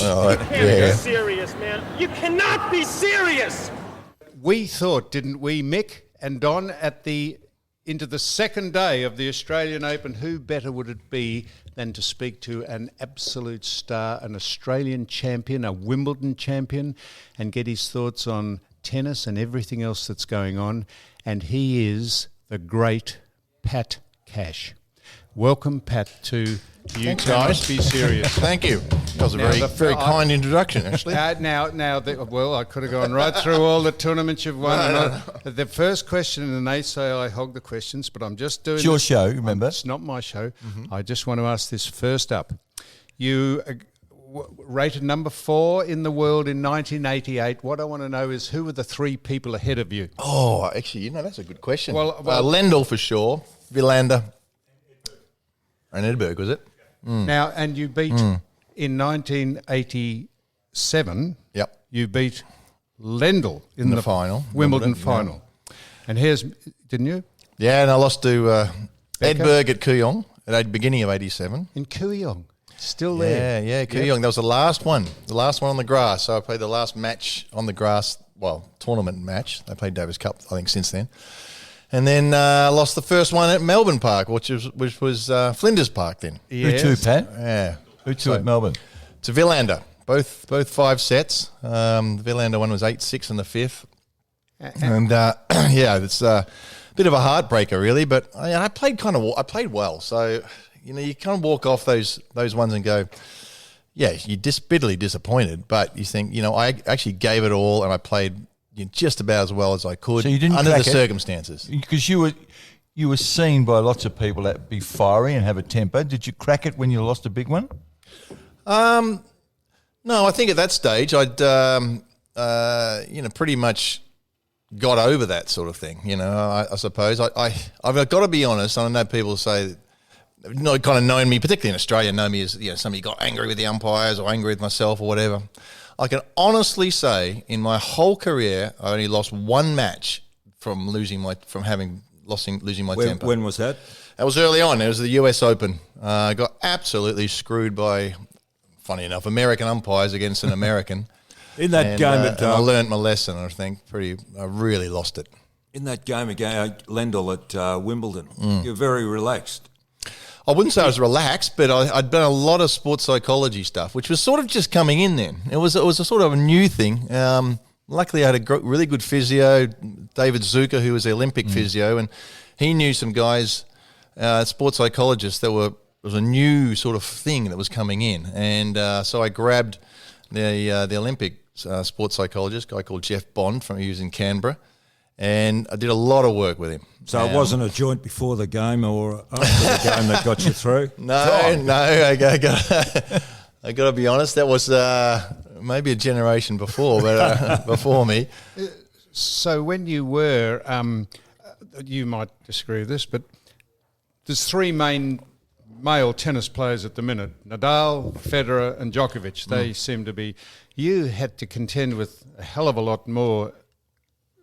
Oh, You can't be serious, man. You cannot be serious. We thought, didn't we, Mick and Don, into the second day of the Australian Open, who better would it be than to speak to an absolute star, an Australian champion, a Wimbledon champion, and get his thoughts on tennis and everything else that's going on. And he is the great Pat Cash. Welcome, Pat, to You Thanks, Cannot guys. Be Serious. Thank you. That was a very kind introduction, actually. Well, I could have gone right through all the tournaments you've won. No. The first question, and they say I hog the questions, but I'm just doing It's your this. show, remember? It's not my show. I just want to ask this first up. You rated number 4 in the world in 1988. What I want to know is who were the 3 people ahead of you? Oh, actually, that's a good question. Well, Lendl for sure, Wilander, and Edberg, was it? Now, and you beat in 1987. Yep. You beat Lendl in the final, Wimbledon yeah. final. And didn't you? Yeah, and I lost to Edberg at Kooyong at the beginning of 87. In Kooyong. Still there. Yeah, Kooyong. That was the last one on the grass. So I played the last match on the grass, tournament match. They played Davis Cup, I think, since then. And then lost the first one at Melbourne Park, which was Flinders Park then. Yes. Who to, Pat? Yeah. Who to at Melbourne? To Wilander. Both 5 sets. The Wilander one was 8-6 in the 5th. And it's a bit of a heartbreaker, really. But I played well. So you kind of walk off those ones and go, yeah, you're bitterly disappointed. But you think, I actually gave it all, and I played just about as well as I could. So you didn't under the crack it? circumstances. Because you were seen by lots of people that be fiery and have a temper. Did you crack it when you lost a big one? No, I think at that stage I'd pretty much got over that sort of thing. I suppose I've got to be honest. I know people say, kind of known me, particularly in Australia, know me as somebody got angry with the umpires or angry with myself or whatever. I can honestly say in my whole career I only lost one match from losing my temper. When was that? That was early on. It was the US Open. I got absolutely screwed by, funny enough, American umpires against an American. In that game and I learnt my lesson. I think I really lost it. In that game against Lendl at Wimbledon, you're very relaxed. I wouldn't say I was relaxed, but I'd done a lot of sports psychology stuff, which was sort of just coming in then. It was a sort of a new thing. Luckily, I had a really good physio, David Zucker, who was the Olympic physio, and he knew some guys, sports psychologists, it was a new sort of thing that was coming in. And so I grabbed the Olympic sports psychologist, a guy called Jeff Bond, he was in Canberra, and I did a lot of work with him. So it wasn't a joint before the game or after the game that got you through? No, I got to be honest, that was maybe a generation before, but before me. So when you were, you might disagree with this, but there's 3 main male tennis players at the minute, Nadal, Federer and Djokovic. They seem to be, you had to contend with a hell of a lot more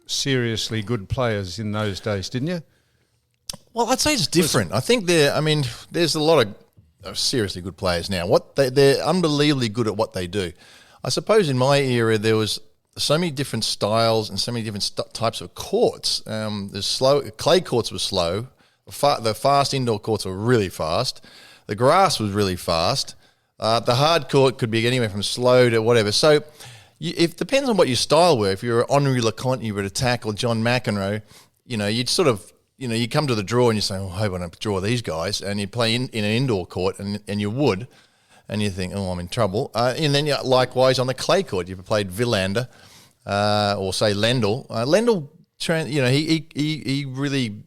seriously good players in those days, didn't you? Well, I'd say it's different. I think there's a lot of seriously good players now. They're unbelievably good at what they do. I suppose in my era there was so many different styles and so many different types of courts. Clay courts were slow. The fast indoor courts were really fast. The grass was really fast. The hard court could be anywhere from slow to whatever. So it depends on what your style were. If you're Henri Leconte, you would attack, or John McEnroe, you'd sort of, you come to the draw and you say, I hope I don't draw these guys. And you play in an indoor court and you would. And you think, I'm in trouble. And then likewise on the clay court, you played Wilander or say Lendl. Lendl, he really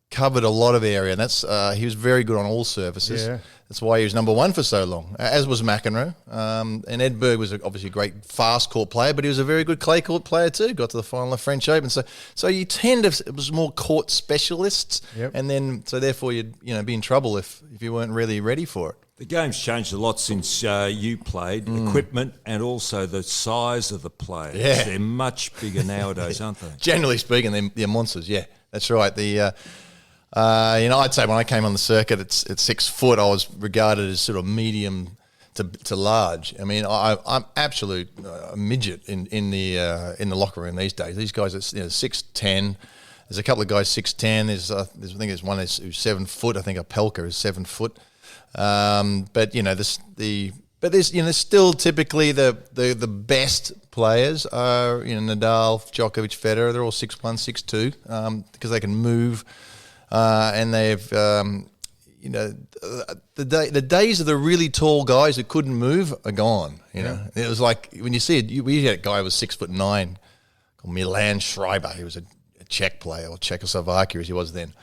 covered a lot of area, and he was very good on all surfaces. Yeah. That's why he was number 1 for so long, as was McEnroe. And Edberg was obviously a great fast court player, but he was a very good clay court player too. Got to the final of the French Open. So you tend to, it was more court specialists, and then so therefore you'd be in trouble if you weren't really ready for it. The game's changed a lot since you played. Equipment and also the size of the players. Yeah. They're much bigger nowadays, aren't they? Generally speaking, they're monsters. Yeah, that's right. I'd say when I came on the circuit at 6 foot, I was regarded as sort of medium to large. I mean, I'm absolute midget in the locker room these days. These guys are 6'10". There's a couple of guys 6'10". I think there's one who's 7 foot. I think a Pelka is 7 foot. But there's still typically the best players are Nadal, Djokovic, Federer. They're all 6'1", 6'2", because they can move, and they've the days of the really tall guys who couldn't move are gone. It was like when you see it. We had a guy who was 6'9", called Milan Schreiber. He was a Czech player, or Czechoslovakia as he was then.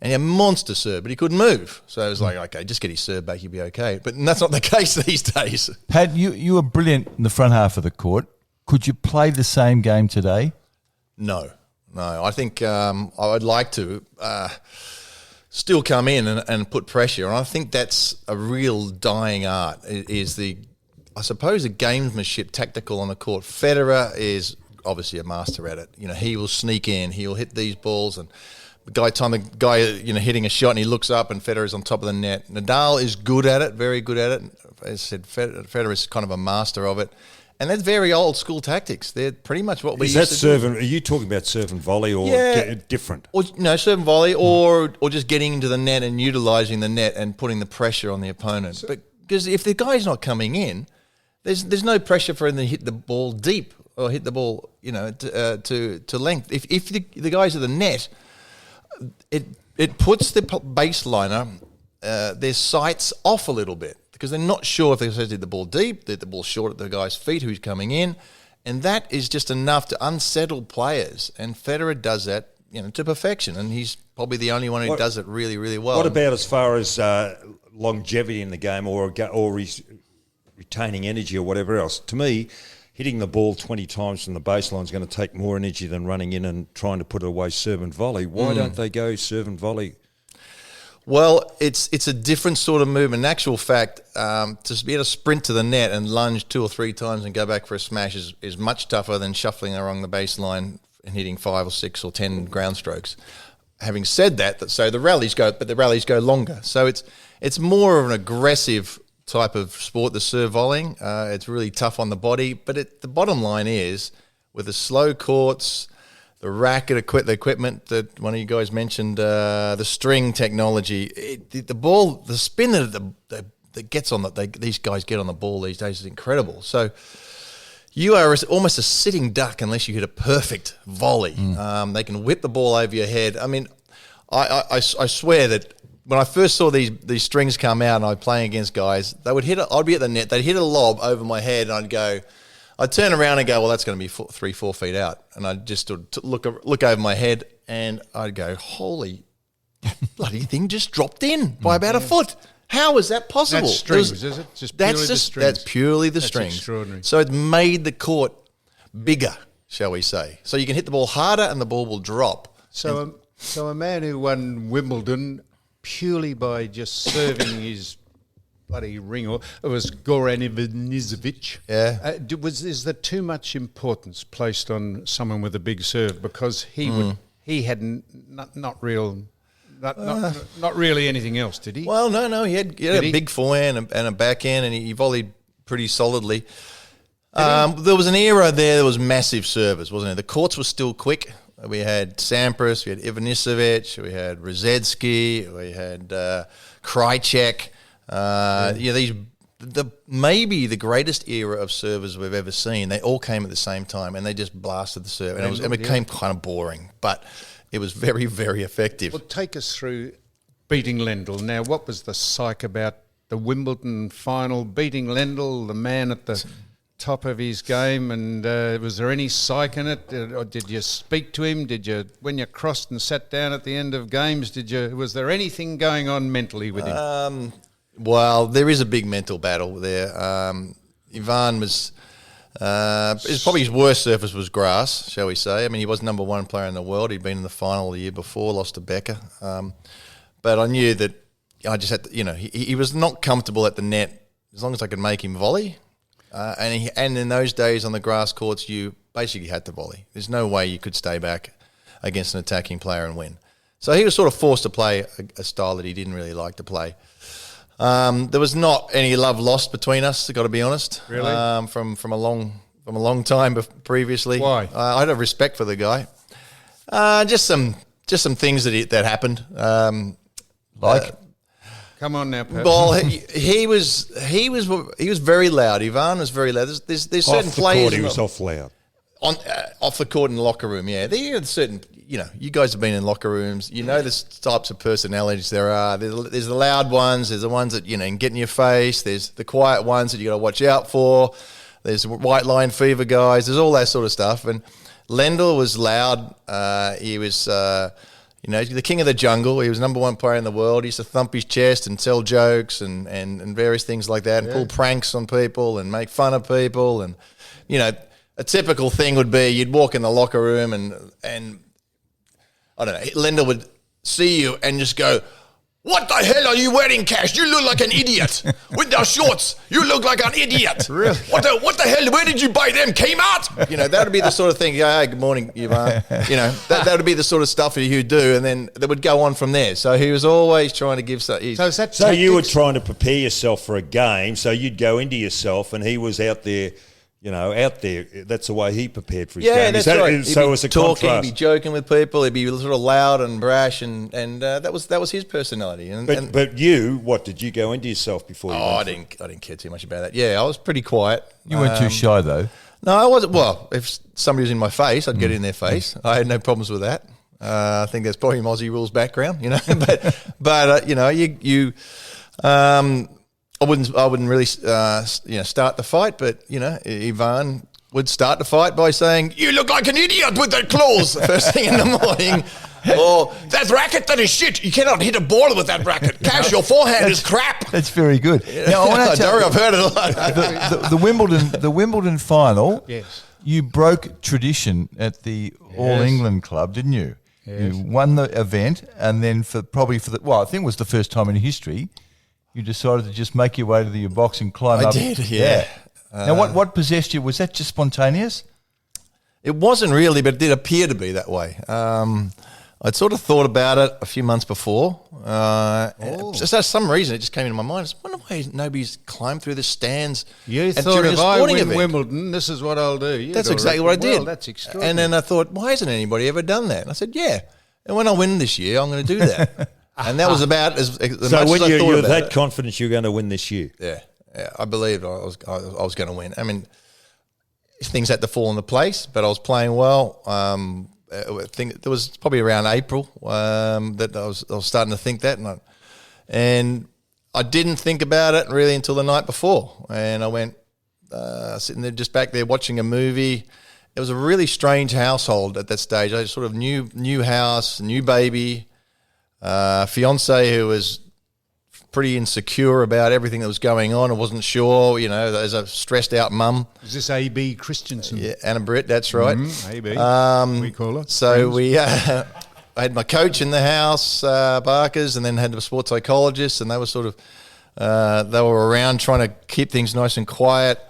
And he had a monster serve, but he couldn't move. So it was like, okay, just get his serve back, he'll be okay. But that's not the case these days. Pat, you were brilliant in the front half of the court. Could you play the same game today? No. I think I would like to still come in and put pressure. And I think that's a real dying art, I suppose, the gamesmanship, tactical on the court. Federer is obviously a master at it. He will sneak in, he'll hit these balls, and the guy hitting a shot and he looks up and Federer's on top of the net. Nadal is good at it, very good at it. As I said, Federer is kind of a master of it. And that's very old school tactics. They're pretty much what we used to do. Are you talking about serve and volley or different? Or serve and volley, or just getting into the net and utilising the net and putting the pressure on the opponent. Because if the guy's not coming in, there's no pressure for him to hit the ball deep or hit the ball to length. If the guys are the net, it puts the baseliner, their sights off a little bit, because they're not sure if they're supposed to hit the ball deep, hit the ball short at the guy's feet who's coming in, and that is just enough to unsettle players. And Federer does that, to perfection, and he's probably the only one who does it really, really well. What about as far as longevity in the game or retaining energy or whatever else? To me, hitting the ball 20 times from the baseline is going to take more energy than running in and trying to put away serve and volley. Why don't they go serve and volley? Well, it's a different sort of movement. In actual fact, to be able to sprint to the net and lunge 2 or 3 times and go back for a smash is much tougher than shuffling along the baseline and hitting 5 or 6 or 10 ground strokes. Having said that, so the rallies go longer. So it's more of an aggressive type of sport, the serve volleying. It's really tough on the body, but the bottom line is, with the slow courts, the racket the equipment that one of you guys mentioned, the string technology, the ball, the spin that gets on these guys get on the ball these days is incredible. So you are almost a sitting duck unless you hit a perfect volley. They can whip the ball over your head. I mean, I swear that when I first saw these strings come out and I'd playing against guys, I'd be at the net, they'd hit a lob over my head and I'd turn around and go, well, that's going to be 3-4 feet out. And I'd just look over my head and I'd go, holy bloody thing just dropped in by about a foot. How is that possible? That's strings, is it? Just purely the strings? That's purely the strings. Extraordinary. So it's made the court bigger, shall we say. So you can hit the ball harder and the ball will drop. So a man who won Wimbledon purely by just serving his bloody ring, or it was Goran Ivanisevic. Yeah. Is there too much importance placed on someone with a big serve, because he had not really anything else, did he? Well, no, he had a big forehand and a backhand, and he volleyed pretty solidly. There was an era there was massive servers, wasn't there? The courts were still quick. We had Sampras, we had Ivanisevic, we had Rosetsky, we had Krajicek. Maybe the greatest era of servers we've ever seen. They all came at the same time, and they just blasted the serve, and it became kind of boring, but it was very, very effective. Well, take us through beating Lendl. Now, what was the psyche about the Wimbledon final, beating Lendl, the man at the top of his game, and was there any psych in it? Or did you speak to him? When you crossed and sat down at the end of games, was there anything going on mentally with him? Well, there is a big mental battle there. Ivan was probably his worst surface was grass, shall we say. I mean, he was number 1 player in the world. He'd been in the final the year before, lost to Becker. But I knew that I just had to, he was not comfortable at the net as long as I could make him volley. And in those days on the grass courts, you basically had to volley. There's no way you could stay back against an attacking player and win. So he was sort of forced to play a style that he didn't really like to play. There was not any love lost between us. Got to be honest. Really? From a long time previously. Why? I had a respect for the guy. Just some things that happened. Like? Come on now, Pat. Well, he was very loud. Ivan was very loud. There's certain Off the players court, he was off loud. off the court in the locker room. Yeah, there are certain. You guys have been in locker rooms. You know the types of personalities there are. There's the loud ones. There's the ones that can get in your face. There's the quiet ones that you got to watch out for. There's white line fever guys. There's all that sort of stuff. And Lendl was loud. He was. The king of the jungle. He was number one player in the world. He used to thump his chest and tell jokes and various things like that and pull pranks on people and make fun of people. And, a typical thing would be you'd walk in the locker room and I don't know, Lendl would see you and just go, "What the hell are you wearing, Cash? You look like an idiot with those shorts. You look like an idiot. Really? What the hell? Where did you buy them? Kmart?" That would be the sort of thing. Hey, good morning, Ivan. That would be the sort of stuff he would do, and then they would go on from there. So he was always trying to give. So you were trying to prepare yourself for a game. So you'd go into yourself, and he was out there. Out there, that's the way he prepared for his game. Yeah, that's right. So it was a talking, contrast. he'd be joking with people. He'd be sort of loud and brash, and that was his personality. But you, what did you go into yourself before? I didn't care too much about that. Yeah, I was pretty quiet. You weren't too shy though. No, I wasn't. Well, if somebody was in my face, I'd get in their face. I had no problems with that. I think that's probably Aussie rules background, but you. I wouldn't really, start the fight, but Ivan would start the fight by saying, "You look like an idiot with that claws," first thing in the morning, or "That racket, that is shit. You cannot hit a ball with that racket. Cash, your forehand is crap." That's very good. Now, I want to tell you, I've heard it a lot. the Wimbledon final. Yes. You broke tradition at the All England Club, didn't you? Yes. You won the event, and then I think it was the first time in history. You decided to just make your way to your box and climb up. I did, yeah. Now, what possessed you? Was that just spontaneous? It wasn't really, but it did appear to be that way. I'd sort of thought about it a few months before. Just for some reason, it just came into my mind. I wonder why nobody's climbed through the stands. You thought during if a I sporting win event. Wimbledon, this is what I'll do. That's exactly what I did. Well, that's extraordinary. And then I thought, why hasn't anybody ever done that? And I said, yeah. And when I win this year, I'm going to do that. And that was about as much So as I when thought you were about that it. confident you were going to win this year? Yeah, I believed I was going to win. I mean, things had to fall into place, but I was playing well. I think it was probably around April that I was starting to think that, and I didn't think about it really until the night before. And I went sitting there just back there watching a movie. It was a really strange household at that stage. I sort of new house, new baby. Fiance who was pretty insecure about everything that was going on and wasn't sure, as a stressed out mum. Is this A.B. Christensen? Yeah, Anna Britt, that's right. A.B. We call her. So I had my coach in the house, Barkers, and then had the sports psychologist, and they were sort of they were around trying to keep things nice and quiet.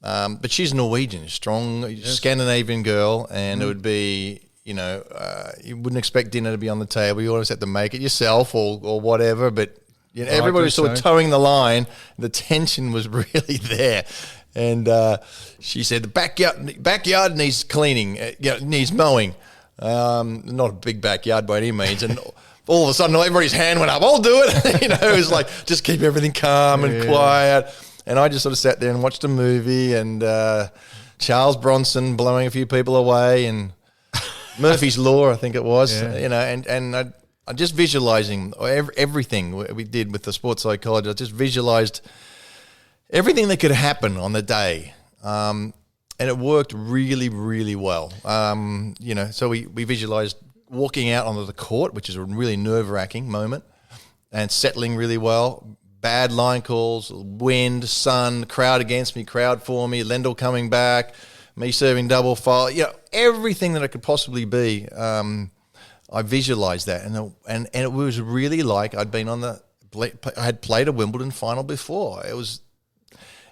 But she's Norwegian, strong Scandinavian girl, and it would be. You wouldn't expect dinner to be on the table. You always have to make it yourself or whatever. But everybody was sort of towing the line. The tension was really there. And she said the backyard needs cleaning, needs mowing. Not a big backyard by any means. And all of a sudden, everybody's hand went up. I'll do it. It was like, just keep everything calm and quiet. And I just sort of sat there and watched a movie and Charles Bronson blowing a few people away and Murphy's Law, I think it was, and I just visualizing everything we did with the sports psychology. I just visualized everything that could happen on the day, and it worked really, really well. So we visualized walking out onto the court, which is a really nerve-wracking moment, and settling really well. Bad line calls, wind, sun, crowd against me, crowd for me, Lendl coming back, me serving double file, everything that it could possibly be. I visualized that, and it was really like I had played a Wimbledon final before.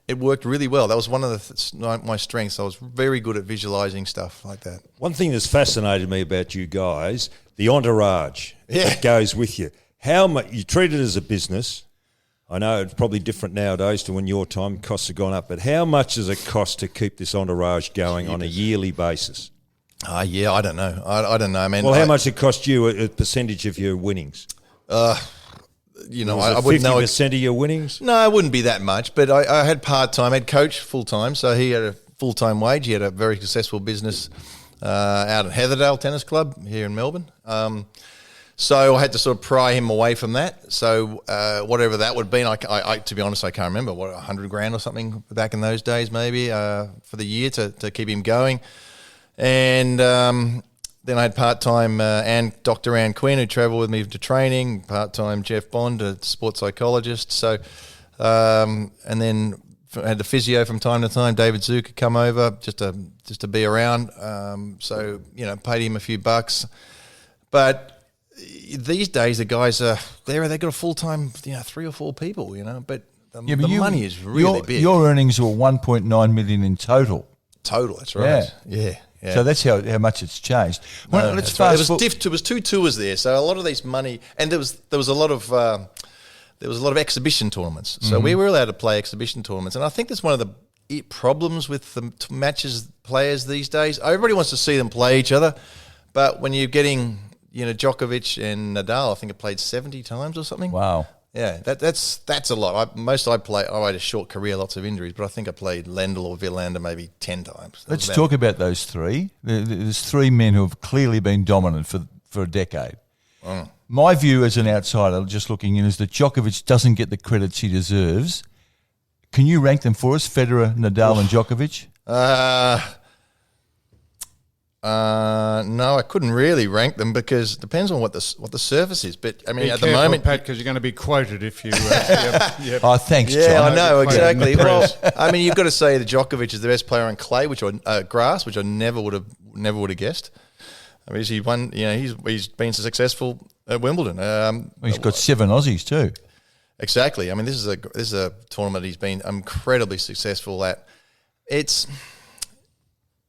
It worked really well. That was one of my strengths. I was very good at visualizing stuff like that. One thing that's fascinated me about you guys, the entourage that goes with you. How much you treat it as a business, I know it's probably different nowadays to when your time costs have gone up, but how much does it cost to keep this entourage going on a yearly basis? Yeah, I don't know. I don't know. I mean, Well, how much it cost you a percentage of your winnings? You know, Was I it wouldn't know. 50% of your winnings? No, it wouldn't be that much. But I had part-time. I had coach full-time, so he had a full-time wage. He had a very successful business out at Heatherdale Tennis Club here in Melbourne. So I had to sort of pry him away from that. So whatever that would be, I to be honest, I can't remember, what, $100,000 or something back in those days maybe for the year to keep him going. And then I had part-time Dr. Ann Quinn, who travelled with me to training, part-time Jeff Bond, a sports psychologist. So, and then I had the physio from time to time, David Zucker, come over just to be around. So, you know, paid him a few bucks. But these days, the guys they've got a full-time, 3 or 4 people, but the money is really big. Your earnings were $1.9 million in total. Total, that's right. Yeah. So that's how much it's changed. Well, let's right. fast forward. There was 2 tours there, so a lot of these money, and there was a lot of exhibition tournaments. So we were allowed to play exhibition tournaments, and I think that's one of the problems with the matches players these days. Everybody wants to see them play each other, but when you're getting Djokovic and Nadal, I think it played 70 times or something. Wow. Yeah, that's a lot. I had a short career, lots of injuries, but I think I played Lendl or Villander maybe 10 times. Let's talk about those 3. There's 3 men who have clearly been dominant for a decade. My view as an outsider, just looking in, is that Djokovic doesn't get the credits he deserves. Can you rank them for us, Federer, Nadal and Djokovic? No, I couldn't really rank them because it depends on what the surface is. But I mean, at the careful, moment, Pat, because you're going to be quoted if you. Oh, thanks, yeah, John. I know exactly. Well, press. I mean, you've got to say that Djokovic is the best player on clay, grass, which I never would have guessed. I mean, he won. He's been successful at Wimbledon. He's got 7 Aussies too. Exactly. I mean, this is a tournament he's been incredibly successful at. It's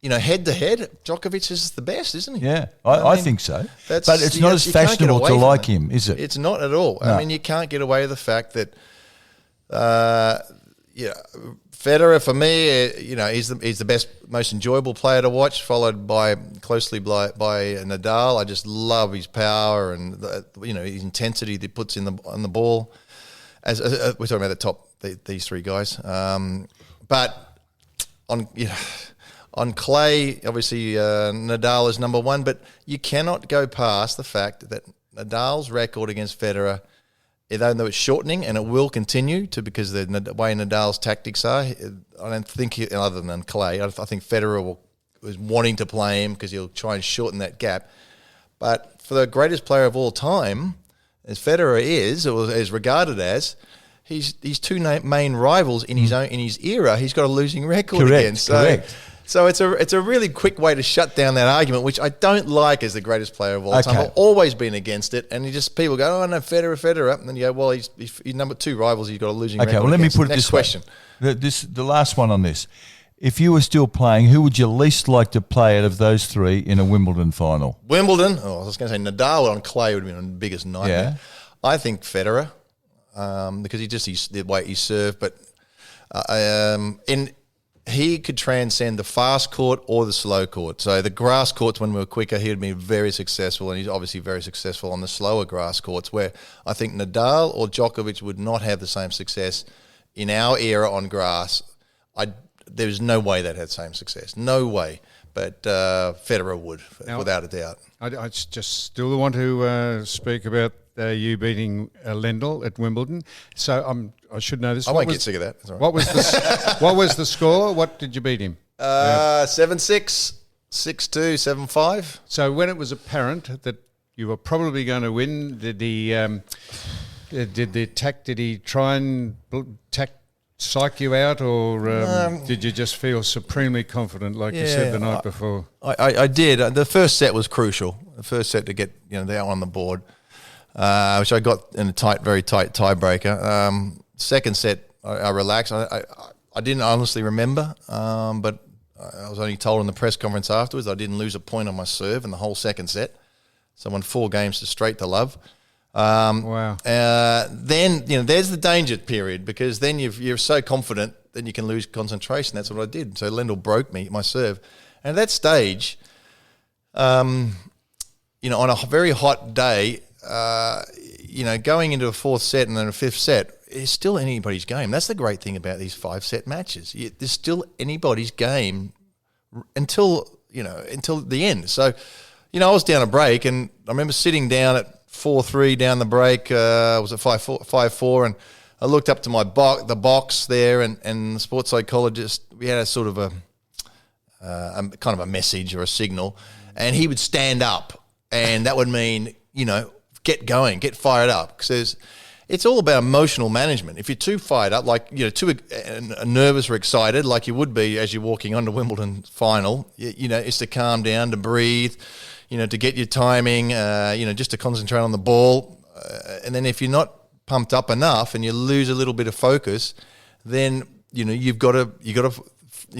head to head, Djokovic is the best, isn't he? Yeah, I think so. But it's not as fashionable to like him, is it? It's not at all. No. I mean, you can't get away with the fact that, Federer for me, he's the best, most enjoyable player to watch, followed closely by Nadal. I just love his power and his intensity that he puts on the ball. As we're talking about the top these 3 guys, but on clay, obviously Nadal is number 1, but you cannot go past the fact that Nadal's record against Federer, even though it's shortening and it will continue to because the way Nadal's tactics are, I don't think, other than clay, I think Federer was wanting to play him because he'll try and shorten that gap. But for the greatest player of all time, as Federer is, or is regarded as, he's 2 main rivals in his era. He's got a losing record against. Correct. So it's a really quick way to shut down that argument, which I don't like as the greatest player of all time. I've always been against it, and people go, "Oh no, Federer," and then you go, "Well, he's number 2 rivals. He's got a losing record." Okay, well, let me put it Next this question. way. The last one on this. If you were still playing, who would you least like to play out of those 3 in a Wimbledon final? Wimbledon. Oh, I was going to say Nadal on clay would have been the biggest nightmare. Yeah. I think Federer because he's the way he served, but he could transcend the fast court or the slow court. So the grass courts, when we were quicker, he would be very successful, and he's obviously very successful on the slower grass courts, where I think Nadal or Djokovic would not have the same success in our era on grass. There's no way they'd have the same success. No way. But Federer would, without a doubt. I just still want to speak about you beating Lendl at Wimbledon. So I should know this. I won't get sick of that. That's all right. What was the score? What did you beat him? 7-6, 6-2, 7-5. So when it was apparent that you were probably going to win, did he try and psych you out, or did you just feel supremely confident, like you said the night before? I did. The first set was crucial. The first set to get that on the board, which I got in a very tight tiebreaker. Second set, I relaxed. I didn't honestly remember, but I was only told in the press conference afterwards I didn't lose a point on my serve in the whole second set. So I won 4 games straight to love. Wow. Then there's the danger period, because then you're so confident that you can lose concentration. That's what I did. So Lendl broke my serve, and at that stage, on a very hot day, going into a fourth set and then a fifth set is still anybody's game. That's the great thing about these 5-set matches. There's still anybody's game until the end. So, I was down a break, and I remember sitting down at 4-3 down the break. Was it 5-4, and I looked up to the box there, and the sports psychologist, we had a sort of a kind of a message or a signal, and he would stand up, and that would mean, get going, get fired up, because it's all about emotional management. If you're too fired up, like, too nervous or excited, like you would be as you're walking on to Wimbledon final, it's to calm down, to breathe, to get your timing, just to concentrate on the ball. And then if you're not pumped up enough and you lose a little bit of focus, then, you've got to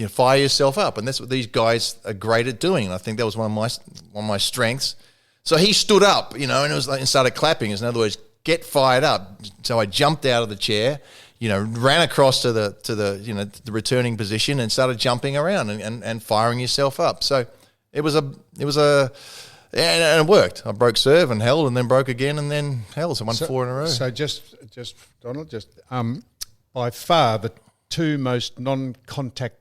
fire yourself up. And that's what these guys are great at doing. And I think that was one of my strengths. So he stood up, and it was like, and started clapping. In other words, get fired up. So I jumped out of the chair, ran across to the returning position and started jumping around and firing yourself up. So and it worked. I broke serve and held, and then broke again, and then held. So I won 4 in a row. So just Donald, by far the two most non-contact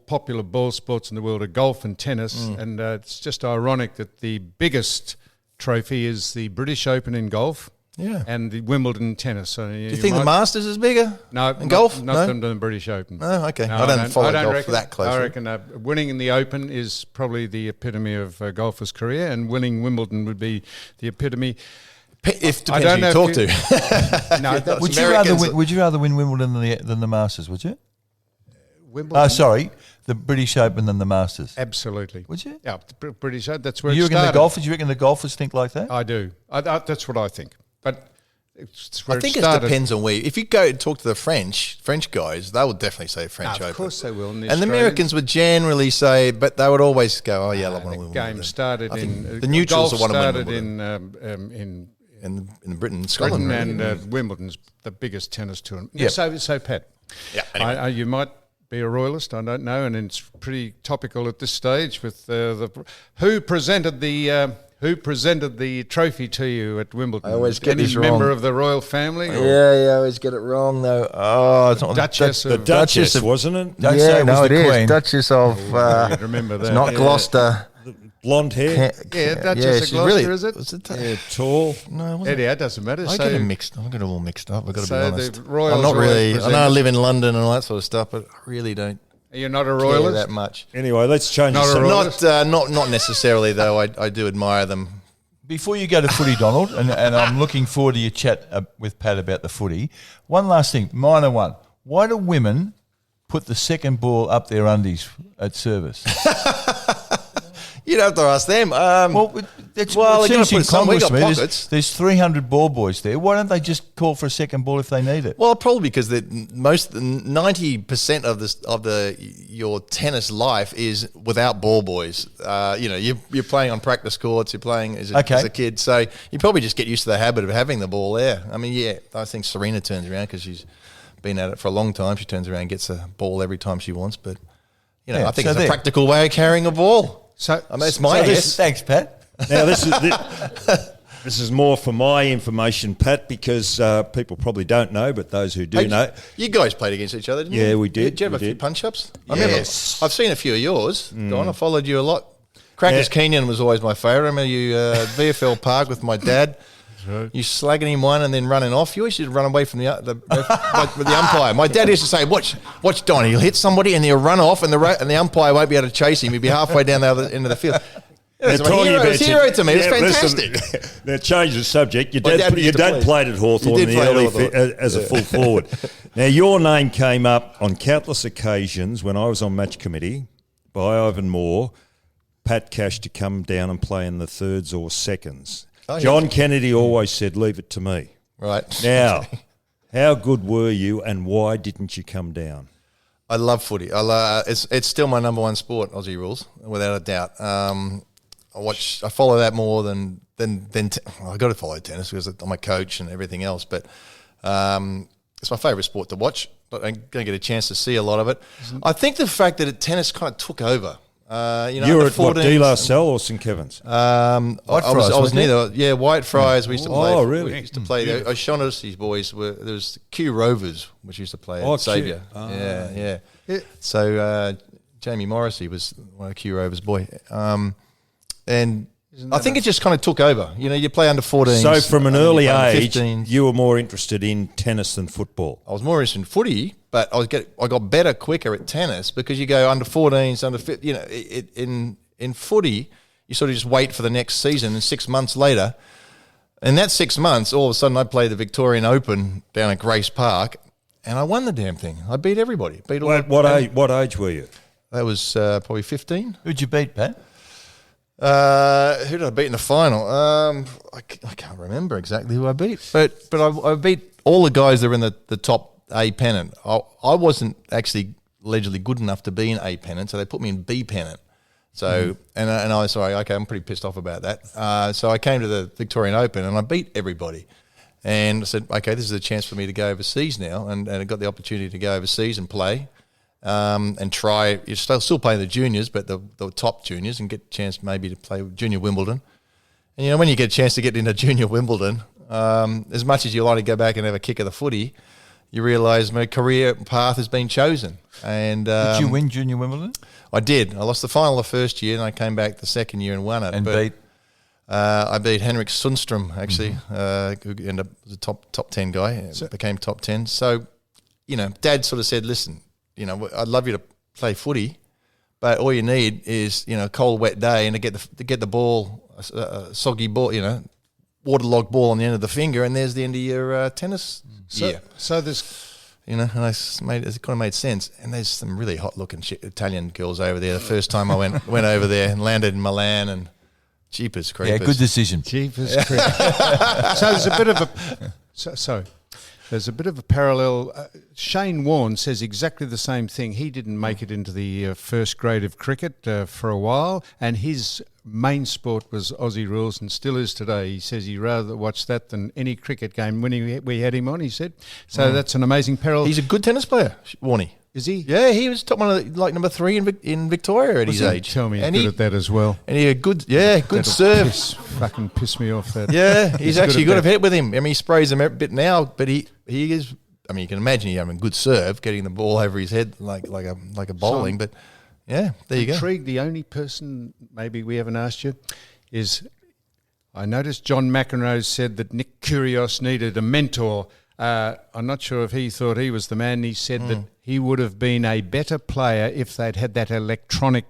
popular ball sports in the world are golf and tennis, and it's just ironic that the biggest trophy is the British Open in golf. Yeah. And the Wimbledon tennis. So do you think the Masters is bigger? No, in golf? Not than the British Open. Oh, okay. No, I don't follow golf that closely. I reckon winning in the Open is probably the epitome of a golfer's career, and winning Wimbledon would be the epitome. If depends who you talk to. No, would you rather win Wimbledon than the Masters? Would you? Wimbledon. Oh, sorry, the British Open than the Masters. Absolutely. Would you? Yeah, the British Open. That's where you it started. Do you reckon the golfers think like that? I do. That's what I think. But it's where I think it started. Depends on where. If you go and talk to the French guys, they will definitely say French Open. Of course they will. And the Americans would generally say, but they would always go, "Oh yeah, I want to win." The game started in the neutrals are one started of them. In Britain, Scotland, Britain, really. and Wimbledon's the biggest tennis tournament. Yep. So Pat. Yeah. Anyway. You might be a royalist. I don't know, and it's pretty topical at this stage with who presented the trophy to you at Wimbledon. I always get this member wrong. of the royal family? Yeah, I always get it wrong though. Oh, it's not Duchess The of Duchess, wasn't it? Don't say it was the Queen. Duchess of. remember that. It's not Gloucester. Blonde hair. Duchess of Gloucester, is it? Was it Yeah, tall. No, it wasn't. Yeah, it doesn't matter. I get it mixed. I get it all mixed up. I've got to be So the honest. royals I'm not really. always I know I live in London and all that sort of stuff, but I really don't You're not a care royalist? that much. Anyway, let's change Not the a subject. royalist? Not necessarily though. I do admire them. Before you go to footy, Donald, and I'm looking forward to your chat with Pat about the footy. One last thing, minor one. Why do women put the second ball up their undies at service? You'd have to ask them. It they're going seems to put some. We got incongruous to me. pockets. There's 300 ball boys there. Why don't they just call for a second ball if they need it? Well, probably because 90% of your tennis life is without ball boys. You're playing on practice courts. You're playing as a kid, so you probably just get used to the habit of having the ball there. I mean, yeah, I think Serena turns around because she's been at it for a long time. She turns around and gets a ball every time she wants. But I think it's a practical way of carrying a ball. So, I mean, it's my guess. Thanks, Pat. Now, this is more for my information, Pat, because people probably don't know, but those who do know. You guys played against each other, didn't you? Yeah, we did. Did you have a few did. punch-ups? I Yes. remember I've seen a few of yours. Don, I followed you a lot. Crackers Kenyon was always my favourite. I remember you at VFL Park with my dad. Right. You slagging him one and then running off. You always used to run away from the umpire. My dad used to say, "Watch, Don. He'll hit somebody and he'll run off, and the umpire won't be able to chase him. He'll be halfway down the other end of the field." It was a hero to me. It was fantastic. Listen, now, change the subject. Your My dad dad, used to play. played at Hawthorn He in did the play at early Hawthorn. as a full forward. Now, your name came up on countless occasions when I was on match committee by Ivan Moore, Pat Cash to come down and play in the thirds or seconds. Oh, yeah. John Kennedy always said, "Leave it to me." Right. Now, how good were you and why didn't you come down? I love footy. It's still my number one sport, Aussie rules, without a doubt. I follow that more than I got to follow tennis because I'm a coach and everything else. But it's my favourite sport to watch. But I'm going to get a chance to see a lot of it. I think the fact that tennis kind of took over. You were at what, De La Salle or St Kevin's? I was neither. Yeah, Whitefriars. We used to play. Oh, really? We used to play there. O'Shaughnessy's boys were. There was Kew Rovers, which used to play at Saviour. Yeah. So Jamie Morrissey was one of Kew Rovers' boy, and I think it just kind of took over. You play under 14s. So from an early age, 15s. you were more interested in tennis than football. I was more interested in footy, but I got better quicker at tennis because you go under 14s, under 15. In footy, you sort of just wait for the next season, and 6 months later, in that 6 months, all of a sudden I played the Victorian Open down at Grace Park, and I won the damn thing. I beat everybody. What age were you? That was probably 15. Who'd you beat, Pat? Who did I beat in the final? I can't remember exactly who I beat, but I beat all the guys that were in the top A pennant. I wasn't actually allegedly good enough to be in A pennant, so they put me in B pennant. So and I was sorry, okay, I'm pretty pissed off about that. So I came to the Victorian Open and I beat everybody, and I said, okay, this is a chance for me to go overseas now, and I got the opportunity to go overseas and play. And try. You're still playing the juniors, but the top juniors, and get a chance maybe to play Junior Wimbledon. And when you get a chance to get into Junior Wimbledon, as much as you like to go back and have a kick of the footy, you realise my career path has been chosen. And did you win Junior Wimbledon? I did. I lost the final the first year, and I came back the second year and won it. I beat Henrik Sundstrom actually, who ended up as a top 10 guy. Became top 10. So, Dad sort of said, listen. I'd love you to play footy, but all you need is, a cold, wet day and to get the ball, a soggy ball, waterlogged ball on the end of the finger, and there's the end of your tennis year. So there's, and it kind of made sense. And there's some really hot looking Italian girls over there. The first time I went over there and landed in Milan, and jeepers creepers. Yeah, good decision. Jeepers creepers. So there's a bit of a There's a bit of a parallel. Shane Warne says exactly the same thing. He didn't make it into the first grade of cricket for a while, and his main sport was Aussie rules and still is today. He says he'd rather watch that than any cricket game when we had him on, he said. So that's an amazing parallel. He's a good tennis player, Warney. Is he? Yeah, he was top one of number 3 in Victoria at his age. Tell me he's good at that as well. And he had good serve. Fucking piss me off that. Yeah, he's actually good at hit with him. I mean, he sprays him a bit now, but he is. I mean, you can imagine he having a good serve, getting the ball over his head like a bowling. But yeah, there you go. Intrigued. The only person maybe we haven't asked you is, I noticed John McEnroe said that Nick Kyrgios needed a mentor. I'm not sure if he thought he was the man. He said that he would have been a better player if they'd had that electronic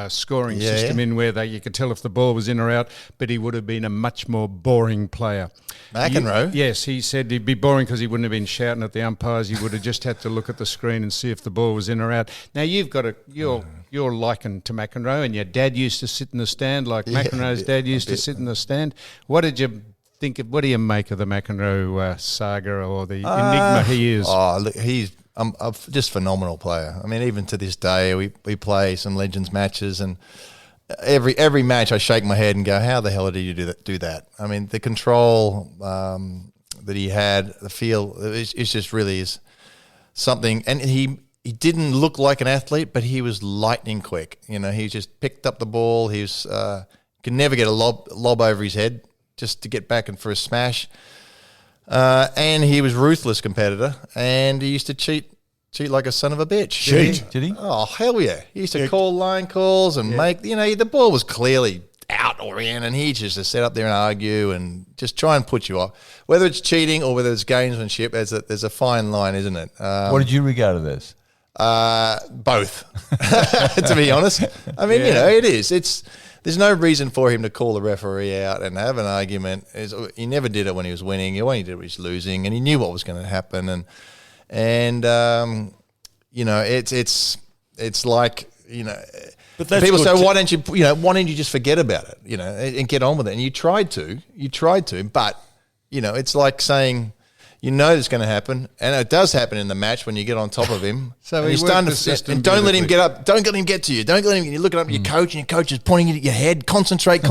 scoring system in where you could tell if the ball was in or out, but he would have been a much more boring player. McEnroe? Yes, he said he'd be boring because he wouldn't have been shouting at the umpires. He would have just had to look at the screen and see if the ball was in or out. Now, you're likened to McEnroe, and your dad used to sit in the stand like McEnroe's dad used to sit in the stand. What did you think of? What do you make of the McEnroe saga or the enigma he is? Oh, look, he's a just phenomenal player. I mean, even to this day, we play some Legends matches, and every match I shake my head and go, "How the hell did you do that?" I mean, the control that he had, the feel, it's just really is something. And he didn't look like an athlete, but he was lightning quick. He just picked up the ball. He was could never get a lob over his head just to get back and for a smash. And he was ruthless competitor, and he used to cheat like a son of a bitch. Did he? Oh, hell yeah. He used to call line calls and make, the ball was clearly out or in, and he just sit up there and argue and just try and put you off. Whether it's cheating or whether it's gamesmanship, there's a fine line, isn't it? What did you regard it as? Both, to be honest. I mean, it is. There's no reason for him to call the referee out and have an argument. He never did it when he was winning. He only did it when he was losing, and he knew what was going to happen. And it's like, but that's people say, why don't you just forget about it, and get on with it? And you tried to, but it's like saying, You know it's going to happen, and it does happen in the match when you get on top of him. So and he he's worked starting the system and don't let him beautifully. get up. Don't let him get to you. Don't let him. You're looking up at your coach, and your coach is pointing at your head. Concentrate.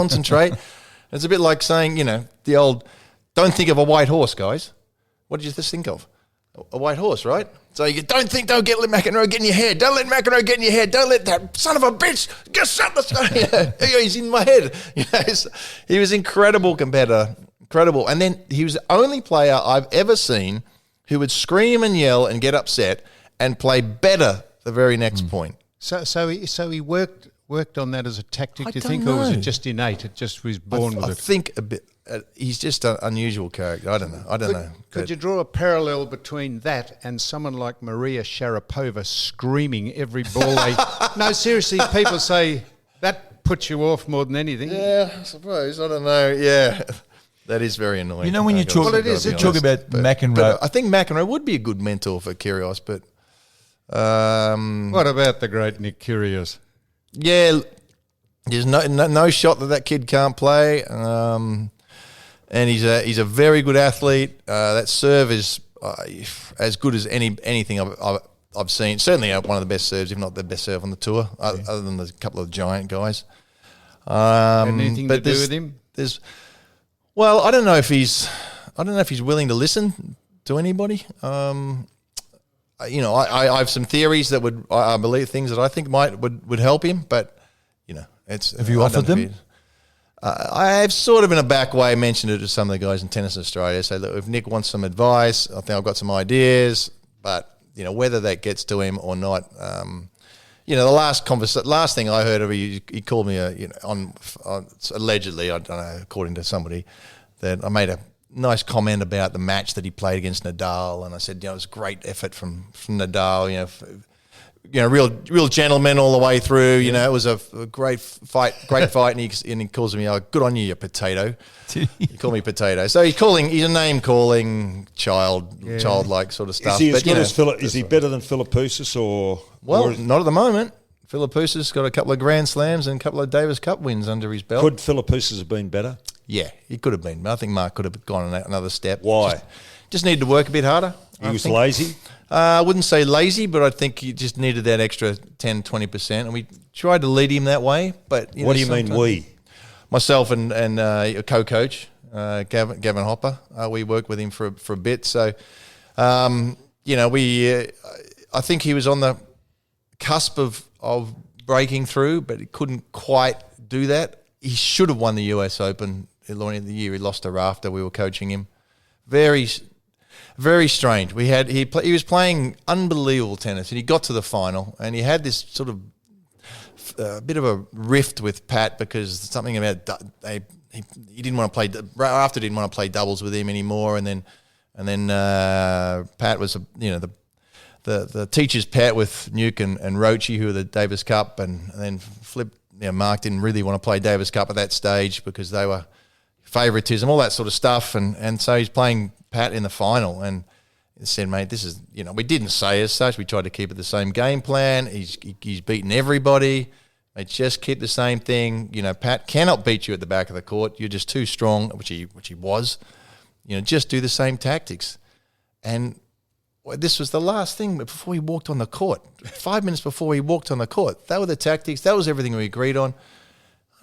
It's a bit like saying, the old, don't think of a white horse, guys. What did you just think of? A white horse, right? So you don't let McEnroe get in your head. Don't let McEnroe get in your head. Don't let that son of a bitch get shut the he's in my head. He was incredible competitor. Incredible. And then he was the only player I've ever seen who would scream and yell and get upset and play better the very next point. So he worked on that as a tactic, I do you don't think, or was know. it just innate? It just was born with I it. think a bit. He's just an unusual character. I don't know. Could But you draw a parallel between that and someone like Maria Sharapova screaming every ball they... No, seriously, people say that puts you off more than anything. Yeah, I suppose. I don't know. Yeah. That is very annoying. You know, when you talk, Well, it is. you talk about McEnroe. But I think McEnroe would be a good mentor for Kyrgios, but What about the great Nick Kyrgios? yeah, there's no shot that kid can't play. And he's a very good athlete. That serve is as good as anything I've seen. Certainly one of the best serves, if not the best serve on the tour, other than the couple of giant guys. Anything to do with him? Well, I don't know if he's willing to listen to anybody. I have some theories that I believe things that I think would help him, but it's. Have you offered them? I've sort of in a back way mentioned it to some of the guys in Tennis Australia. Say, look, if Nick wants some advice, I think I've got some ideas, but whether that gets to him or not. The last thing I heard of he called me on allegedly, I don't know, according to somebody, that I made a nice comment about the match that he played against Nadal, and I said, it was a great effort from Nadal, real gentleman all the way through. It was a great fight, and he calls me, good on you potato. He called me potato. So he's a name calling childlike sort of stuff. Is he as But, good as Philip? Is he better than Philippoussis or? Well, or not at the moment. Philippoussis got a couple of Grand Slams and a couple of Davis Cup wins under his belt. could Philippoussis have been better? Yeah, he could have been. I think Mark could have gone another step. Why? Just needed to work a bit harder. He I was think. lazy. I wouldn't say lazy, but I think he just needed that extra 10, 20%. And we tried to lead him that way. But What do you mean we? Myself and a co-coach, Gavin Hopper, we worked with him for a bit. So, I think he was on the cusp of breaking through, but he couldn't quite do that. He should have won the US Open at the end of the year. He lost to Rafter. We were coaching him. Very, very strange. He was playing unbelievable tennis, and he got to the final, and he had this sort of bit of a rift with Pat because something about he didn't want to play. Rafter didn't want to play doubles with him anymore, and then Pat was the teacher's pet with Nuke and Roche, who were the Davis Cup, and then Mark didn't really want to play Davis Cup at that stage because they were favouritism, all that sort of stuff, and so he's playing Pat in the final, and he said, mate, this is, we didn't say as such, we tried to keep it the same game plan, he's beaten everybody, they just keep the same thing, Pat cannot beat you at the back of the court, you're just too strong, which he was, just do the same tactics. And this was the last thing before he walked on the court. 5 minutes before he walked on the court. That were the tactics. That was everything we agreed on.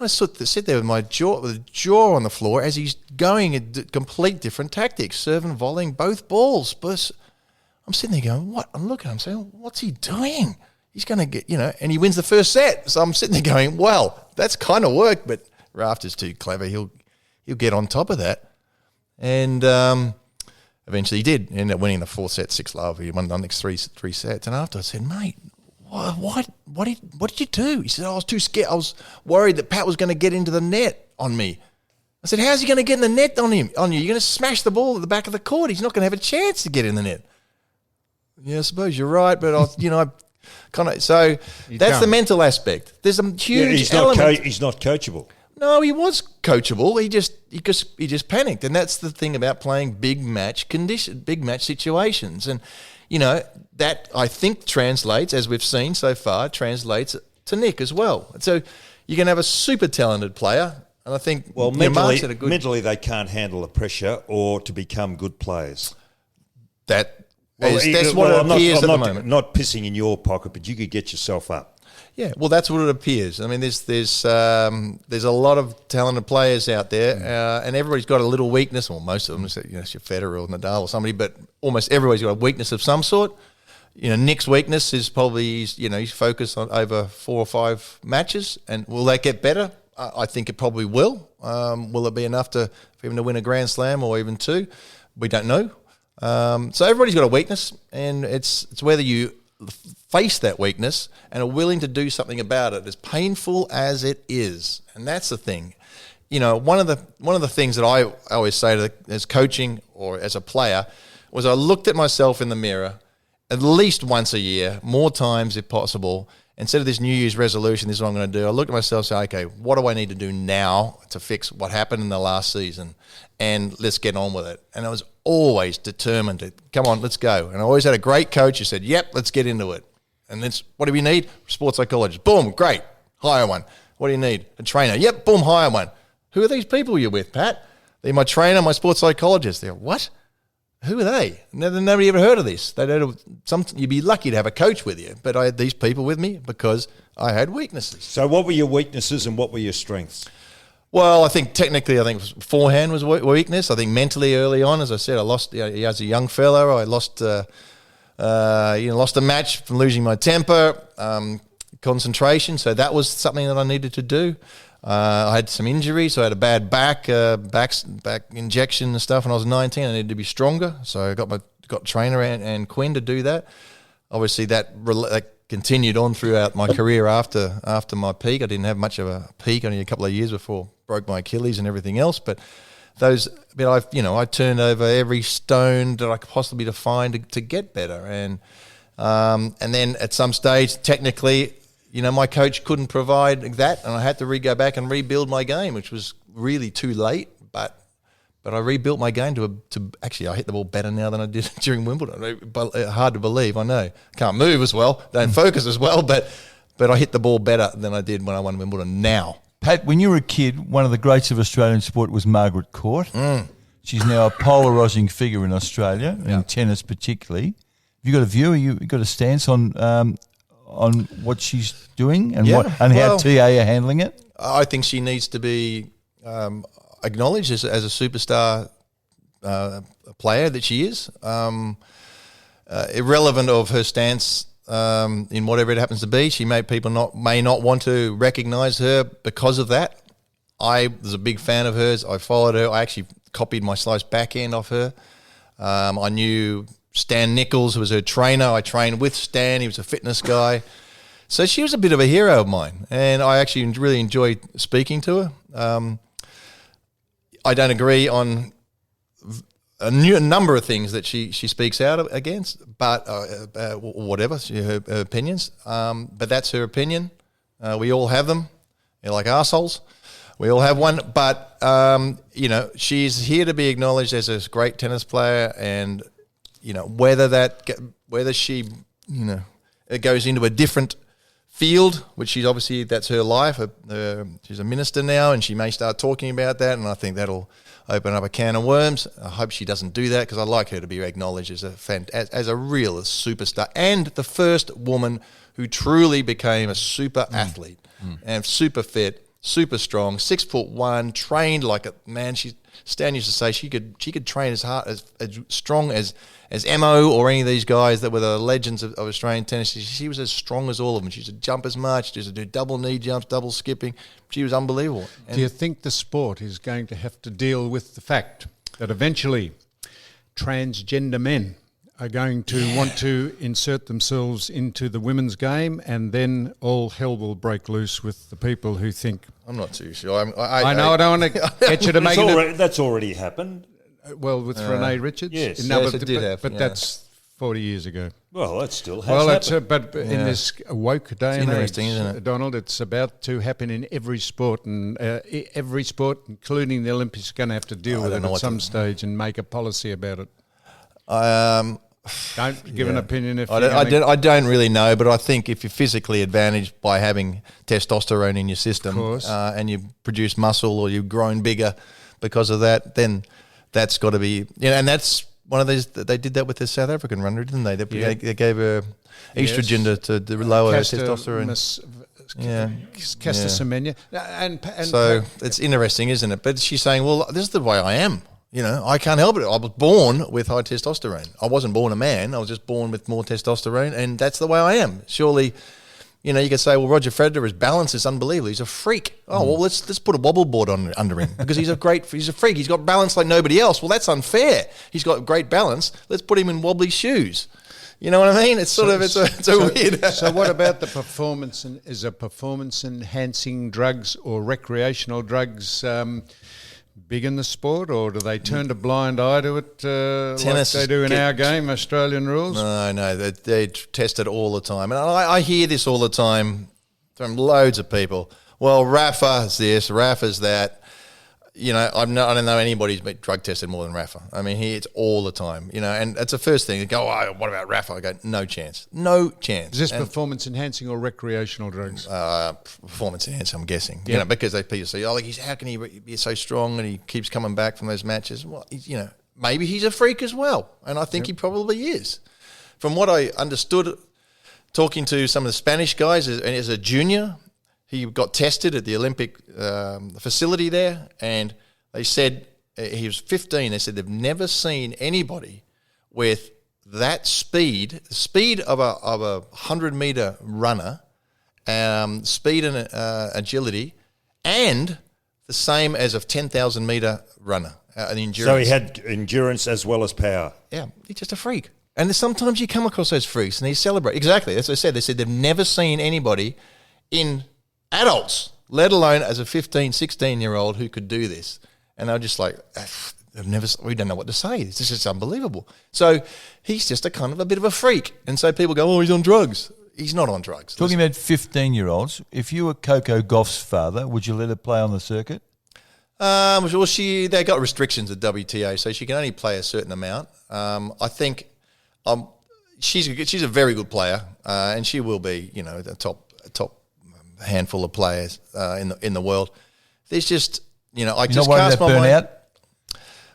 I sit there with my jaw on the floor as he's going a complete different tactics, serving, volleying both balls. But I'm sitting there going, what? I'm looking at him saying, what's he doing? He's going to get, and he wins the first set. So I'm sitting there going, well, that's kind of work, but Rafter's too clever. He'll get on top of that. And eventually he did. He ended up winning the fourth set, 6-love. He won the next three sets. And after I said, mate, what did you do? He said, I was too scared. I was worried that Pat was going to get into the net on me. I said, how's he going to get in the net on you? You're going to smash the ball at the back of the court. He's not going to have a chance to get in the net. Yeah, I suppose you're right, but I kind of. So that's the mental aspect. There's a huge element. He's not coachable. No, he was coachable. He just panicked, and that's the thing about playing big match situations, and that I think translates, as we've seen so far, translates to Nick as well. So you can have a super talented player, and I think mentally they can't handle the pressure or to become good players. that's what it appears at the moment. Not pissing in your pocket, but you could get yourself up. Yeah, well, that's what it appears. I mean, there's a lot of talented players out there, and everybody's got a little weakness. Well, most of them, it's your Federer or Nadal or somebody, but almost everybody's got a weakness of some sort. Nick's weakness is probably he's focused on over 4 or 5 matches, and will that get better? I think it probably will. Will it be enough for him to win a Grand Slam or even 2? We don't know. So everybody's got a weakness, and it's whether you face that weakness and are willing to do something about it, as painful as it is. And that's the thing. One of the things that I always say as coaching or as a player was I looked at myself in the mirror at least once a year, more times if possible. Instead of this New Year's resolution, this is what I'm going to do, I looked at myself and say, okay, what do I need to do now to fix what happened in the last season? And let's get on with it. And I was always determined to, come on, let's go. And I always had a great coach who said, yep, let's get into it. And then what do we need? Sports psychologist. Boom, great, hire one. What do you need? A trainer. Yep, boom, hire one. Who are these people you're with, Pat? They're my trainer, my sports psychologist. They're what? Who are they? Nobody ever heard of this. You'd be lucky to have a coach with you, but I had these people with me because I had weaknesses. So what were your weaknesses and what were your strengths? Well, I think technically, forehand was weakness. I think mentally early on, as I said, I lost. As a young fellow, I lost. Lost a match from losing my temper, concentration. So that was something that I needed to do. I had some injuries, so I had a bad back injection and stuff when I was 19. I needed to be stronger, so I got trainer and Quinn to do that. Obviously, that continued on throughout my career after my peak. I didn't have much of a peak, only a couple of years before I broke my Achilles and everything else. But I turned over every stone that I could possibly find to get better, and then at some stage, technically, my coach couldn't provide that, and I had to go back and rebuild my game, which was really too late. But I rebuilt my game to actually, I hit the ball better now than I did during Wimbledon. Hard to believe, I know. Can't move as well, don't focus as well, but I hit the ball better than I did when I won Wimbledon now. Pat, when you were a kid, one of the greats of Australian sport was Margaret Court. She's now a polarising figure in Australia, in tennis particularly. Have you got a view? Have you got a stance on what she's doing and how TA are handling it? I think she needs to be acknowledged as a superstar player that she is. Irrelevant of her stance in whatever it happens to be, people may not want to recognise her because of that. I was a big fan of hers. I followed her. I actually copied my slice backhand off her. I knew Stan Nichols, who was her trainer. I trained with Stan. He was a fitness guy. So she was a bit of a hero of mine, and I actually really enjoyed speaking to her. I don't agree on a number of things that she speaks out against, but whatever, her opinions. But that's her opinion. We all have them. They're like arseholes. We all have one. But, she's here to be acknowledged as a great tennis player, and, whether she, it goes into a different field, which she's obviously, that's her life. She's a minister now, and she may start talking about that, and I think that'll open up a can of worms. I hope she doesn't do that, because I'd like her to be acknowledged as a real superstar, and the first woman who truly became a super athlete and super fit, super strong, 6'1", trained like a man. Stan used to say she could train as hard, as strong as Mo or any of these guys that were the legends of Australian tennis. She was as strong as all of them. She used to jump as much. She used to do double knee jumps, double skipping. She was unbelievable. And do you think the sport is going to have to deal with the fact that eventually transgender men are going to want to insert themselves into the women's game, and then all hell will break loose with the people who think... I'm not too sure. I know, I don't want to get you to make it... That's already happened. Well, with Renee Richards? Yes. Yes, it did happen. But that's 40 years ago. Well, that still has happened. But in this woke day and age, isn't it? Donald, it's about to happen in every sport, and every sport, including the Olympics, is going to have to deal with it at some stage and make a policy about it. Don't give an opinion if I don't really know, but I think if you're physically advantaged by having testosterone in your system, and you produce muscle or you've grown bigger because of that, then that's got to be, and that's one of these. They did that with the South African runner, didn't they? They gave her estrogen to lower her testosterone. Caster Semenya. And so it's interesting, isn't it? But she's saying, well, this is the way I am. You know, I can't help it. I was born with high testosterone. I wasn't born a man. I was just born with more testosterone, and that's the way I am. Surely, you know, you could say, well, Roger Federer's balance is unbelievable. He's a freak. Oh, well, let's put a wobble board under him because he's a freak. He's got balance like nobody else. Well, that's unfair. He's got great balance. Let's put him in wobbly shoes. You know what I mean? It's sort of weird. So what about the performance? Is a performance enhancing drugs or recreational drugs big in the sport, or do they turn a blind eye to it like they do in our game, Australian rules? No, they test it all the time. And I hear this all the time from loads of people. Well, Rafa's this, Rafa's that. You know, I don't know anybody who's been drug tested more than Rafa. I mean, it's all the time, you know, and that's the first thing. They go, oh, what about Rafa? I go, no chance. No chance. Is this performance enhancing or recreational drugs? Performance enhancing, I'm guessing. Yep. You know, because people say, oh, like, how can he be so strong and he keeps coming back from those matches? Well, you know, maybe he's a freak as well. And I think he probably is. From what I understood, talking to some of the Spanish guys as a junior, he got tested at the Olympic facility there, and they said he was 15. They said they've never seen anybody with that speed, the speed of a 100-meter runner, speed and agility, and the same as a 10,000-meter runner, an endurance. So he had endurance as well as power. Yeah, he's just a freak. And sometimes you come across those freaks, and they celebrate. Exactly, as I said. They said they've never seen anybody in adults, let alone as a 15, 16-year-old who could do this. And they're just like, we don't know what to say. This is just unbelievable. So he's just a kind of a bit of a freak. And so people go, oh, he's on drugs. He's not on drugs. Talking about 15-years-olds, if you were Coco Gauff's father, would you let her play on the circuit? Well, they got restrictions at WTA, so she can only play a certain amount. I think she's a very good player, and she will be, you know, a top handful of players in the world. There's just, you know, I just cast my mind.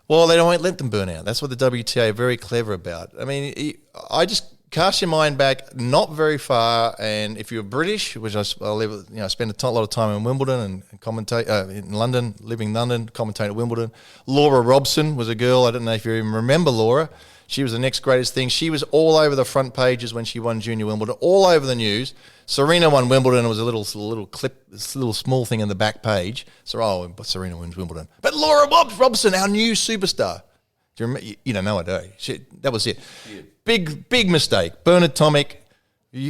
Well, they don't let them burn out. That's what the WTA are very clever about. I mean, I just cast your mind back not very far, and if you're British, which I live, you know, I spend a lot of time in Wimbledon and commentate in London, living in London, commentate at Wimbledon. Laura Robson was a girl. I don't know if you even remember Laura. She was the next greatest thing. She was all over the front pages when she won Junior Wimbledon, all over the news. Serena won Wimbledon. It was a little clip, this little small thing in the back page. So, Serena wins Wimbledon. But Laura Robson, our new superstar. Do you remember? You don't know it, do you? That was it. Yeah. Big mistake. Bernard Tomic,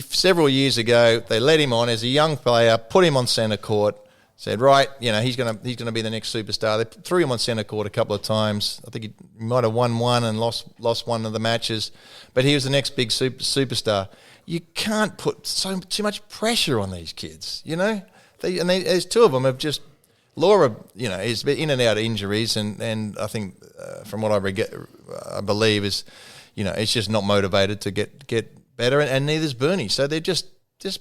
several years ago, they let him on as a young player, put him on centre court, said, right, you know, he's gonna be the next superstar. They threw him on centre court a couple of times. I think he might have won one and lost one of the matches, but he was the next big superstar. You can't put too much pressure on these kids, you know. There's two of them have just. Laura, you know, is in and out of injuries, and I think from what I believe is, you know, it's just not motivated to get better, and neither's Bernie. So they've just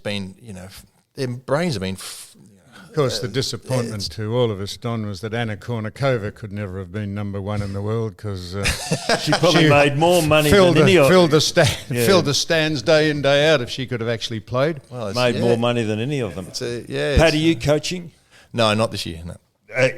been, you know, their brains have been. Of course, the disappointment to all of us, Don, was that Anna Kournikova could never have been number one in the world because she probably made more money than any of them. Filled the stands day in, day out if she could have actually played. Well, made more money than any of them. Pat, are you coaching? No, not this year, no.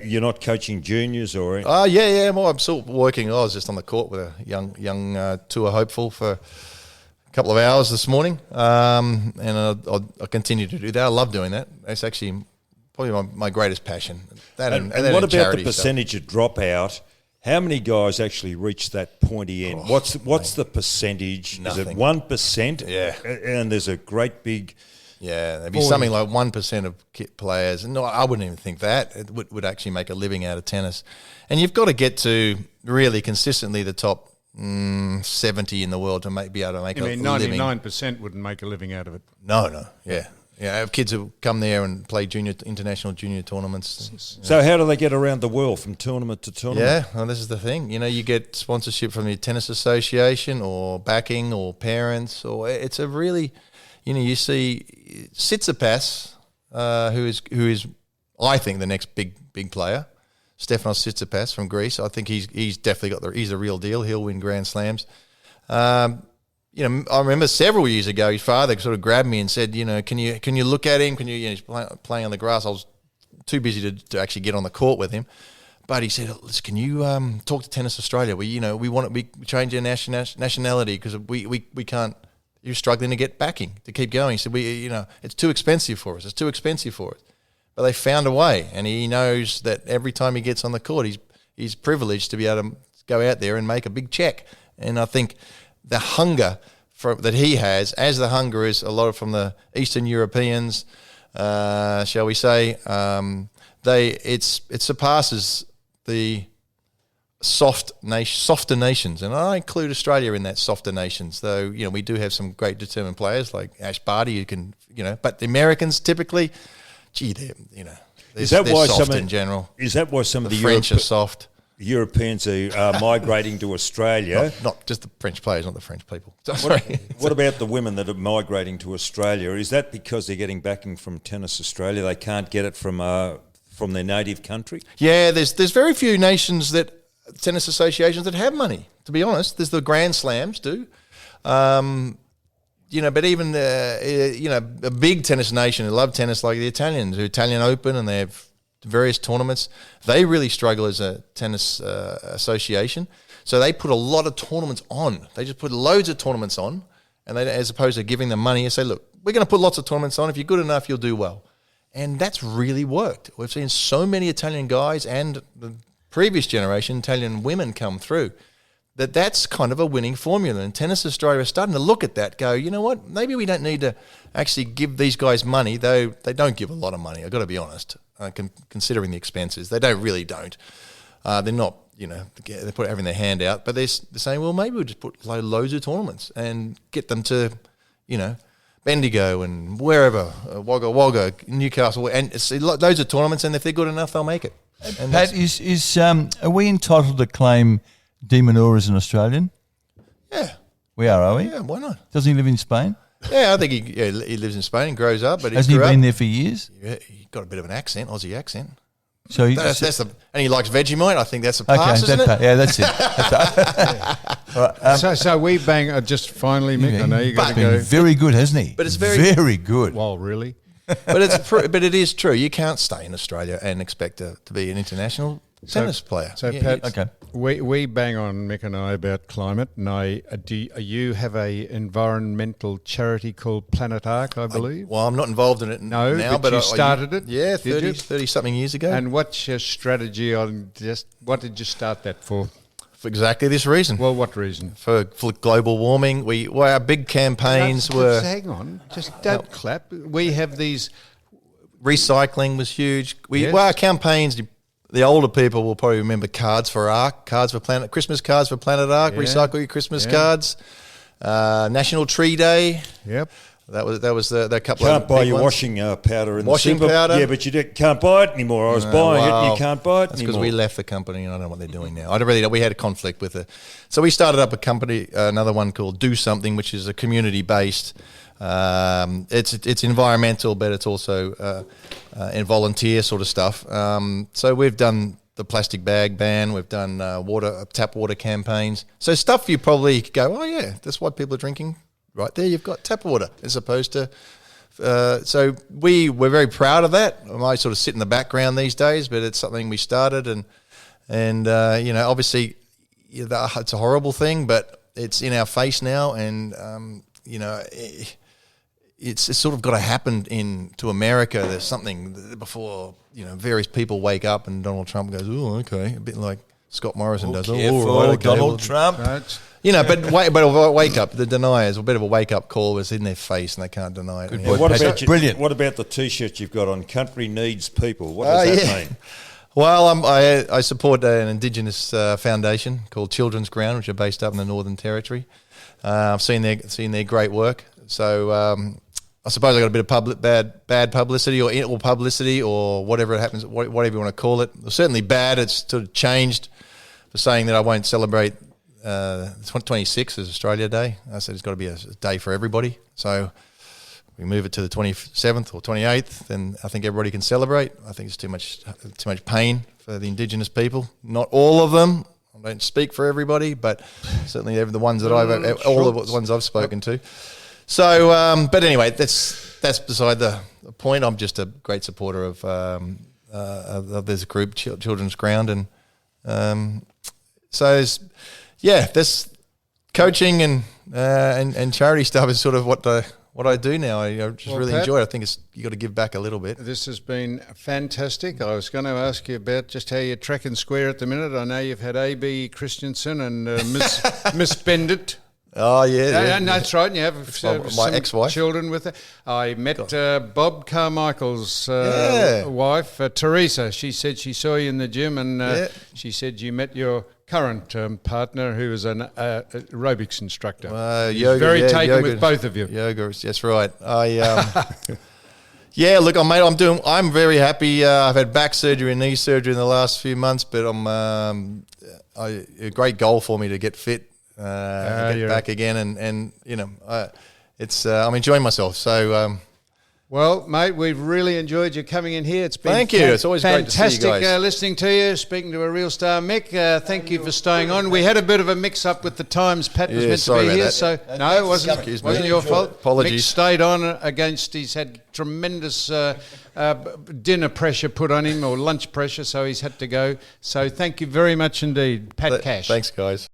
You're not coaching juniors or anything? Yeah. Well, I'm still working. I was just on the court with a young tour hopeful for a couple of hours this morning, and I'll continue to do that. I love doing that. It's actually probably my greatest passion. And what about the percentage of dropout? How many guys actually reach that pointy end? What's the percentage? Nothing. Is it 1%? Yeah. And there's a great big... Yeah, there'd be something like 1% of players. And no, I wouldn't even think that. It would actually make a living out of tennis. And you've got to get to really consistently the top 70 in the world to be able to make a living. 99% wouldn't make a living out of it. No, yeah. Yeah, I have kids who come there and play international junior tournaments. So how do they get around the world from tournament to tournament? Yeah, well, this is the thing. You know, you get sponsorship from the tennis association or backing or parents, or it's a really... You know, you see Tsitsipas, who is I think the next big player. Stefanos Tsitsipas from Greece. I think he's definitely he's a real deal. He'll win Grand Slams. I remember several years ago, his father sort of grabbed me and said, can you look at him? He's playing on the grass. I was too busy to actually get on the court with him. But he said, can you talk to Tennis Australia? We change our nationality because we can't. You're struggling to get backing to keep going. He said, it's too expensive for us. It's too expensive for us. But they found a way, and he knows that every time he gets on the court, he's privileged to be able to go out there and make a big check. And I think the hunger that he has, as the hunger is a lot from the Eastern Europeans, shall we say, it surpasses the softer nations, and I include Australia in that softer nations. Though we do have some great determined players like Ash Barty who can, but the Americans typically, is that why soft in general? Is that why some of the French are soft? Europeans who are migrating to Australia. Not just the French players, not the French people. Sorry. What about the women that are migrating to Australia? Is that because they're getting backing from Tennis Australia? They can't get it from their native country? Yeah, there's very few nations tennis associations that have money, to be honest. There's the Grand Slams do. But even a big tennis nation who love tennis like the Italians, the Italian Open, and they have various tournaments, they really struggle as a tennis association. So they put a lot of tournaments on. They just put loads of tournaments on, and they, as opposed to giving them money and say, look, we're going to put lots of tournaments on. If you're good enough, you'll do well. And that's really worked. We've seen so many Italian guys and the previous generation, Italian women, come through. That's kind of a winning formula. And Tennis Australia is starting to look at that, go, you know what, maybe we don't need to actually give these guys money, though they don't give a lot of money, I've got to be honest, considering the expenses. They don't. They're not, they put having their hand out, but they're saying, well, maybe we'll just put loads of tournaments and get them to, Bendigo and wherever, Wagga Wagga, Newcastle, and it's loads of tournaments, and if they're good enough, they'll make it. And Pat, are we entitled to claim De Minaur as an Australian? Yeah. We are we? Yeah, why not? Doesn't he live in Spain? Yeah, I think he lives in Spain and grows up. But hasn't he been there for years? Yeah, he got a bit of an accent, Aussie accent. So and he likes Vegemite. I think that's a pass, isn't it? Yeah, that's it. Right, so we bang just finally, Mick. I know you got to go. Very good, hasn't he? But it's very good. Well, really. But it is true. You can't stay in Australia and expect to be an international tennis player. So, yeah, Pat, okay. We bang on, Mick and I, about climate. And you have a environmental charity called Planet Ark, I believe. Well, I'm not involved in it now, but you started it. Yeah, 30 something years ago. And what's your strategy on what did you start that for? For exactly this reason. Well, what reason? For global warming. Our big campaigns were... Hang on, just don't clap. We have these... Recycling was huge. Our campaigns... The older people will probably remember Cards for Ark, Christmas cards for Planet Ark, recycle your Christmas cards. National Tree Day. Yep. That was the couple Can't of buy big your ones. washing powder in Washing the super. powder? Yeah, but you can't buy it anymore. I was buying it and you can't buy it That's anymore. because we left the company and I don't know what they're doing now. I don't really know. We had a conflict with it. So we started up a company, another one called Do Something, which is a community-based. It's environmental, but it's also and volunteer sort of stuff. So we've done the plastic bag ban. We've done tap water campaigns. So stuff you probably could go, oh yeah, that's why people are drinking. Right there, you've got tap water as opposed to. So we're very proud of that. I might sort of sit in the background these days, but it's something we started, and obviously, it's a horrible thing, but it's in our face now, and it's sort of got to happen to America. There's something before various people wake up and Donald Trump goes, oh, okay, a bit like Scott Morrison does. Careful, all right, okay, Donald Trump. That's, but wake up. The deniers, a bit of a wake up call was in their face, and they can't deny it. Good Yeah. point. Brilliant. What about the T-shirt you've got on? Country needs people. What does that mean? Well, I support an Indigenous foundation called Children's Ground, which are based up in the Northern Territory. I've seen their great work. So I suppose I got a bit of bad publicity or publicity or whatever it happens, whatever you want to call it. Certainly bad. It's sort of changed for saying that I won't celebrate 26 as Australia Day. I said it's got to be a day for everybody. So we move it to the 27th or 28th, then I think everybody can celebrate. I think it's too much pain for the Indigenous people. Not all of them. I don't speak for everybody, but certainly the ones that all the ones I've spoken to. So, but anyway, that's beside the point. I'm just a great supporter of this group, Children's Ground, and so this coaching and charity stuff is sort of what I do now. I just really Pat, enjoy it. I think you got to give back a little bit. This has been fantastic. I was going to ask you about just how you're tracking square at the minute. I know you've had A.B. Christensen and Miss Bendit. Oh, yeah. No, that's right. And you have my ex-wife. Children with her. I met Bob Carmichael's wife, Teresa. She said she saw you in the gym, and she said you met your current partner, who is an aerobics instructor. He's yoga, very taken yoga, with both of you. Yoga, that's right. Look, I'm very happy. I've had back surgery and knee surgery in the last few months, but a great goal for me to get fit. Get back again, and I'm enjoying myself. So, well, mate, we've really enjoyed you coming in here. It's been thank you. It's always great to see you guys. Listening to you, speaking to a real star, Mick. Thank you for staying on. We had a bit of a mix-up with the times. Pat was meant to be here, so no, it wasn't your fault. Apologies. Mick stayed on against. He's had tremendous dinner pressure put on him, or lunch pressure, so he's had to go. So thank you very much indeed, Pat Cash. Thanks, guys.